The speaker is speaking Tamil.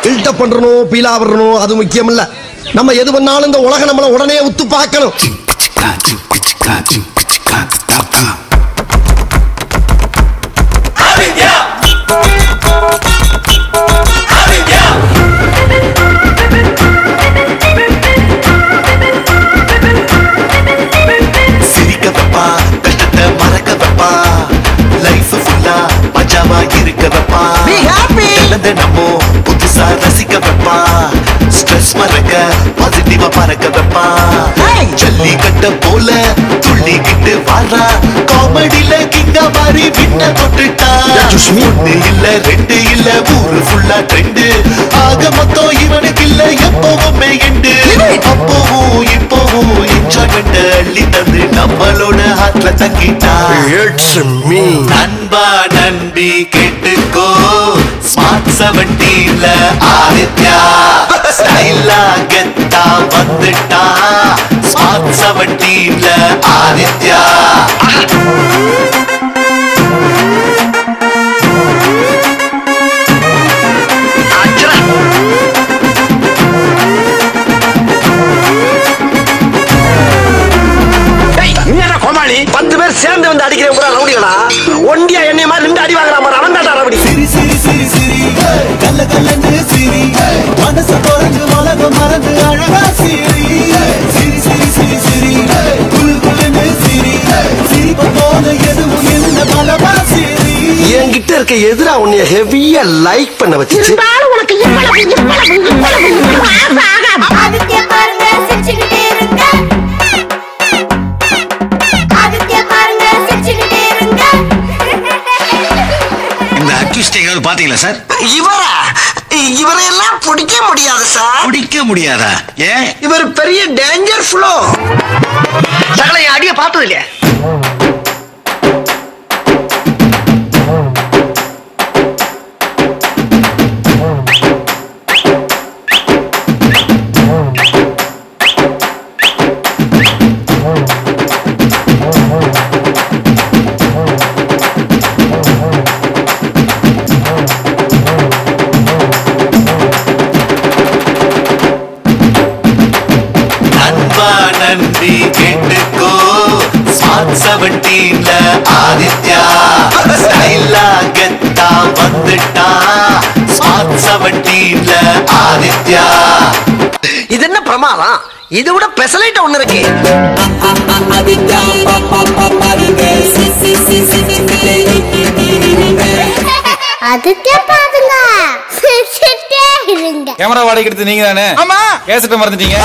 பில்டப் பண்றணும் பீலா வரணும் அது முக்கியம் இல்ல. நம்ம எது பண்ணாலும் இந்த உலகம் நம்மள உடனே உத்து பார்க்கணும். சிரிக்க வைப்பா, கஷ்டத்தை மறக்க வைப்பா, லைஃப் ஃபுல்லா மஜாவா இருக்க வைப்பா, நம்ம புதுசா ரசிக்க வைப்பா, ஸ்ட்ரெஸ் மறக்க பாசிட்டிவா பறக்க வைப்பா, ஜல்லிக்கட்ட போல துள்ளிக்கிட்டு வாரா, காமெடியில கிங்க மாதிரி விண்ண தொட்டுட்டா, ஒண்ணு இல்ல ரெண்டு இல்ல ஊரு ஃபுல்லா ட்ரெண்டு, ஆக மொத்தம் இவனுக்கு இல்ல எப்பவுமே எண்டு, அப்பவும் இப்பவும் என்ஜாய்மெண்ட் அள்ளி தந்து நம்மளோட ஹார்ட்ல தங்கிட்டா. நண்பா நண்பி கேட்டுக்கோ, ஸ்மார்ட் 17ல ஆதித்யா ஸ்டைலா கெத்தா வந்துட்டா, ஸ்மார்ட் 17ல ஆதித்யா. கோமாளி 10 பேர் சேர்ந்து வந்து அடிக்கிறேன் கூட ரவுடிகளா, ஒண்டியா என்னைய மாதிரி நின்று அடி வாங்குற மாதிரி அவன் தாண்டா ரவுடி. சிரி சிரி சிரி சிரி கல்ல கல்லன்னு சிரி, மனசு தொலைஞ்சு உலகம் மறந்து அழகா சிரி, சிரி சிரி சிரி சிரி குல் குல்லுன்னு சிரி, சிரிப்ப போல எதுவும் இல்ல பலமா சிரி. என்கிட்ட இருக்க எதிரா உன்னைய ஹெவியா லைக் பண்ண வச்சுச்சு. ஆதித்யா பாருங்க சிரிச்சுக்கிட்டே இருங்க, ஆதித்யா பாருங்க சிரிச்சுக்கிட்டே இருங்க. இந்த அக்யூஸ்ட் எங்காவது பாத்தீங்களா சார்? இவரையெல்லாம் பிடிக்க முடியாது சார். பிடிக்க முடியாதா? ஏன்? இவர் பெரிய டேஞ்சர் ஃப்ளோ. சகல என் அடிய பார்த்தது இல்லையா? நன்றி கேட்டுக்கோ, ஸ்மார்ட் 17ல ஆதித்யா ஸ்டைலா கெத்தா வந்துட்டா, ஸ்மார்ட் 17ல ஆதித்யா. இது என்ன பிரமாதம்? இது விட பெசலைட் ஒண்ணு இருக்கு. ஆதித்யா பாருங்க சிரிச்சுக்கிட்டே இருங்க. கேமரா வாடகை எடுத்து நீங்க தானே? ஆமா. கேசட்ட மறந்துட்டீங்க.